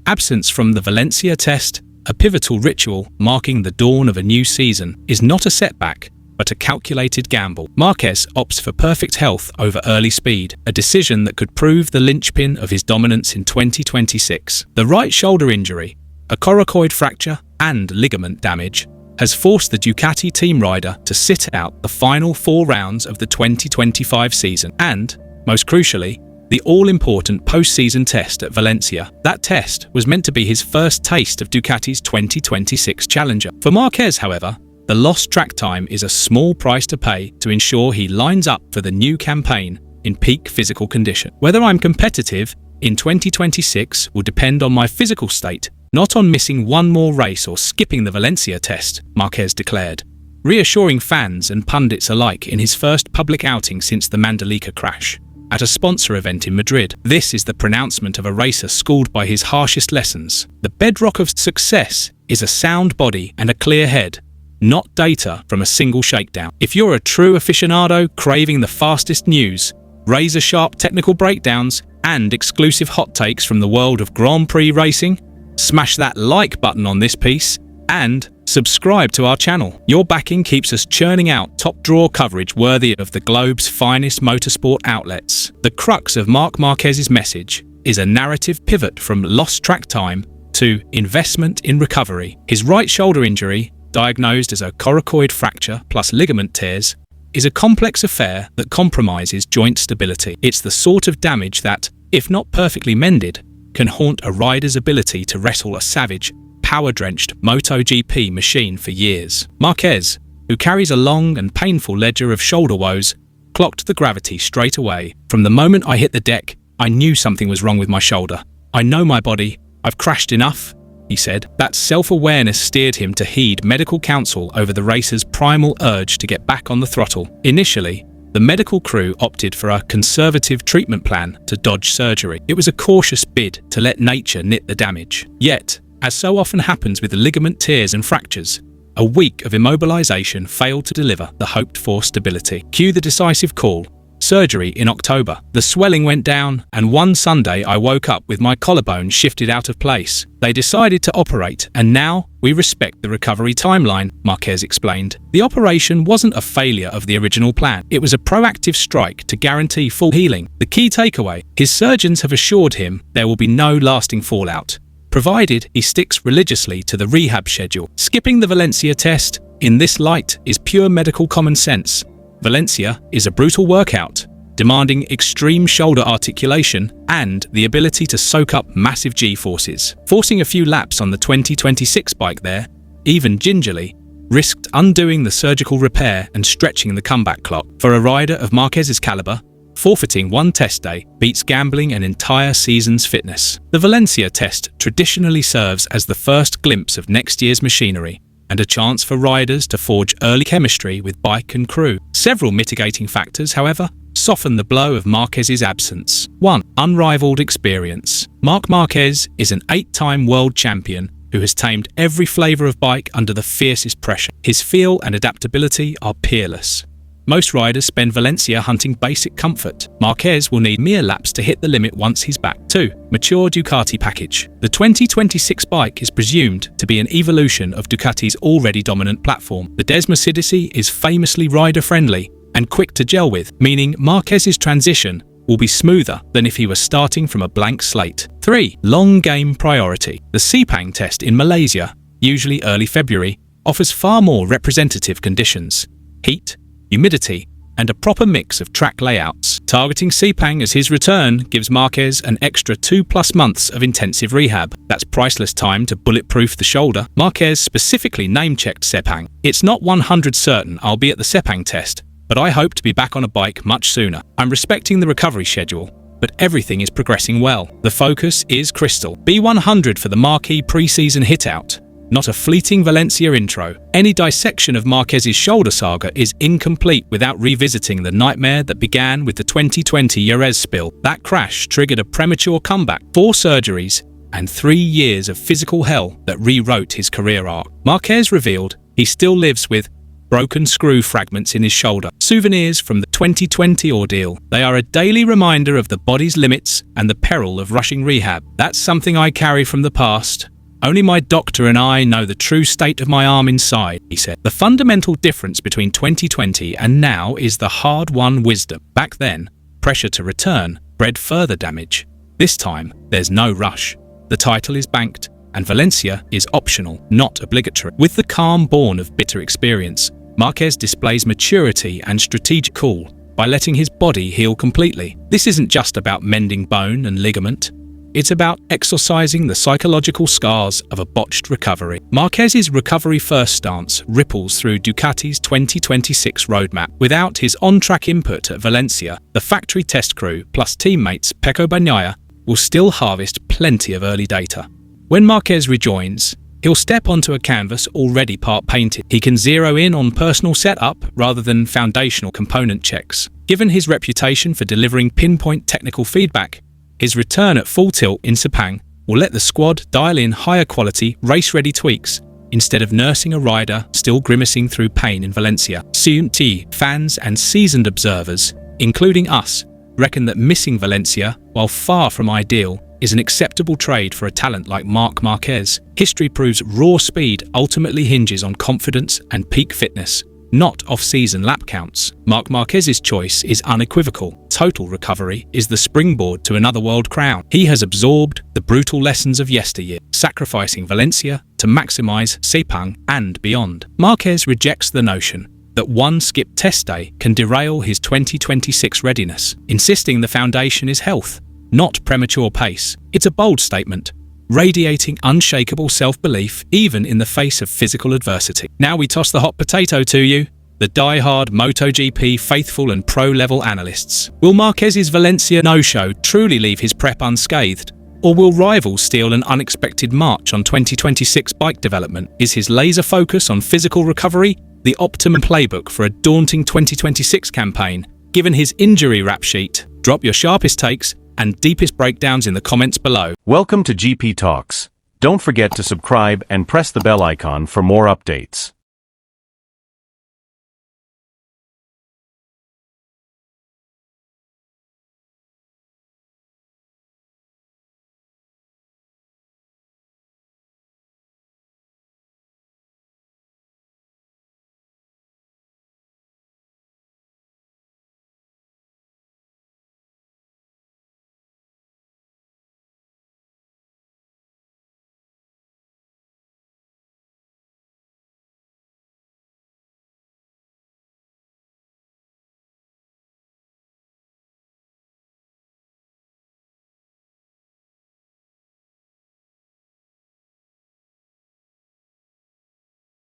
Absence from the Valencia test, a pivotal ritual marking the dawn of a new season, is not a setback, but a calculated gamble. Marquez opts for perfect health over early speed, a decision that could prove the linchpin of his dominance in 2026. The right shoulder injury, a coracoid fracture, and ligament damage has forced the Ducati team rider to sit out the final 4 rounds of the 2025 season and, most crucially, the all-important post-season test at Valencia. That test was meant to be his first taste of Ducati's 2026 challenger. For Marquez, however, the lost track time is a small price to pay to ensure he lines up for the new campaign in peak physical condition. Whether I'm competitive in 2026 will depend on my physical state, not on missing one more race or skipping the Valencia test, Marquez declared, reassuring fans and pundits alike in his first public outing since the Mandalika crash. At a sponsor event in Madrid, this is the pronouncement of a racer schooled by his harshest lessons. The bedrock of success is a sound body and a clear head, not data from a single shakedown. If you're a true aficionado craving the fastest news, razor-sharp technical breakdowns, and exclusive hot takes from the world of Grand Prix racing, smash that like button on this piece and subscribe to our channel. Your backing keeps us churning out top-drawer coverage worthy of the globe's finest motorsport outlets. The crux of Marc Marquez's message is a narrative pivot from lost track time to investment in recovery. His right shoulder injury, diagnosed as a coracoid fracture plus ligament tears, is a complex affair that compromises joint stability. It's the sort of damage that, if not perfectly mended, can haunt a rider's ability to wrestle a savage, power-drenched MotoGP machine for years. Marquez, who carries a long and painful ledger of shoulder woes, clocked the gravity straight away. From the moment I hit the deck, I knew something was wrong with my shoulder. I know my body. I've crashed enough, he said. That self-awareness steered him to heed medical counsel over the racer's primal urge to get back on the throttle. Initially, the medical crew opted for a conservative treatment plan to dodge surgery. It was a cautious bid to let nature knit the damage. Yet, as so often happens with the ligament tears and fractures, a week of immobilization failed to deliver the hoped-for stability. Cue the decisive call. Surgery in October. The swelling went down, and one Sunday I woke up with my collarbone shifted out of place. They decided to operate, and now we respect the recovery timeline, Marquez explained. The operation wasn't a failure of the original plan. It was a proactive strike to guarantee full healing. The key takeaway: his surgeons have assured him there will be no lasting fallout, provided he sticks religiously to the rehab schedule. Skipping the Valencia test, in this light, is pure medical common sense. Valencia is a brutal workout, demanding extreme shoulder articulation and the ability to soak up massive G-forces. Forcing a few laps on the 2026 bike there, even gingerly, risked undoing the surgical repair and stretching the comeback clock. For a rider of Marquez's caliber, forfeiting one test day beats gambling an entire season's fitness. The Valencia test traditionally serves as the first glimpse of next year's machinery, and a chance for riders to forge early chemistry with bike and crew. Several mitigating factors, however, soften the blow of Marquez's absence. 1. Unrivaled experience. Marc Marquez is an 8-time world champion who has tamed every flavour of bike under the fiercest pressure. His feel and adaptability are peerless. Most riders spend Valencia hunting basic comfort. Marquez will need mere laps to hit the limit once he's back. 2. Mature Ducati package. The 2026 bike is presumed to be an evolution of Ducati's already dominant platform. The Desmosedici is famously rider-friendly and quick to gel with, meaning Marquez's transition will be smoother than if he were starting from a blank slate. 3. Long game priority. The Sepang Test in Malaysia, usually early February, offers far more representative conditions. Heat, humidity, and a proper mix of track layouts. Targeting Sepang as his return gives Marquez an extra 2+ months of intensive rehab. That's priceless time to bulletproof the shoulder. Marquez specifically name-checked Sepang. It's not 100% certain I'll be at the Sepang test, but I hope to be back on a bike much sooner. I'm respecting the recovery schedule, but everything is progressing well. The focus is crystal. B100 for the marquee pre-season hit-out, not a fleeting Valencia intro. Any dissection of Marquez's shoulder saga is incomplete without revisiting the nightmare that began with the 2020 Jerez spill. That crash triggered a premature comeback, 4 surgeries, and 3 years of physical hell that rewrote his career arc. Marquez revealed he still lives with broken screw fragments in his shoulder. Souvenirs from the 2020 ordeal. They are a daily reminder of the body's limits and the peril of rushing rehab. That's something I carry from the past. Only my doctor and I know the true state of my arm inside, he said. The fundamental difference between 2020 and now is the hard-won wisdom. Back then, pressure to return bred further damage. This time, there's no rush. The title is banked, and Valencia is optional, not obligatory. With the calm born of bitter experience, Marquez displays maturity and strategic cool by letting his body heal completely. This isn't just about mending bone and ligament. It's about exorcising the psychological scars of a botched recovery. Marquez's recovery-first stance ripples through Ducati's 2026 roadmap. Without his on-track input at Valencia, the factory test crew plus teammates Pecco Bagnaia will still harvest plenty of early data. When Marquez rejoins, he'll step onto a canvas already part-painted. He can zero in on personal setup rather than foundational component checks. Given his reputation for delivering pinpoint technical feedback, his return at full tilt in Sepang will let the squad dial in higher quality, race-ready tweaks instead of nursing a rider still grimacing through pain in Valencia. CUNT fans and seasoned observers, including us, reckon that missing Valencia, while far from ideal, is an acceptable trade for a talent like Marc Marquez. History proves raw speed ultimately hinges on confidence and peak fitness, not off-season lap counts. Marc Marquez's choice is unequivocal. Total recovery is the springboard to another world crown. He has absorbed the brutal lessons of yesteryear, sacrificing Valencia to maximize Sepang and beyond. Marquez rejects the notion that one skipped test day can derail his 2026 readiness, insisting the foundation is health, not premature pace. It's a bold statement, radiating unshakable self-belief even in the face of physical adversity. Now we toss the hot potato to you, the die-hard MotoGP faithful and pro-level analysts. Will Marquez's Valencia no-show truly leave his prep unscathed? Or will rivals steal an unexpected march on 2026 bike development? Is his laser focus on physical recovery the optimum playbook for a daunting 2026 campaign? Given his injury rap sheet, drop your sharpest takes and deepest breakdowns in the comments below. Welcome to GP Talks. Don't forget to subscribe and press the bell icon for more updates.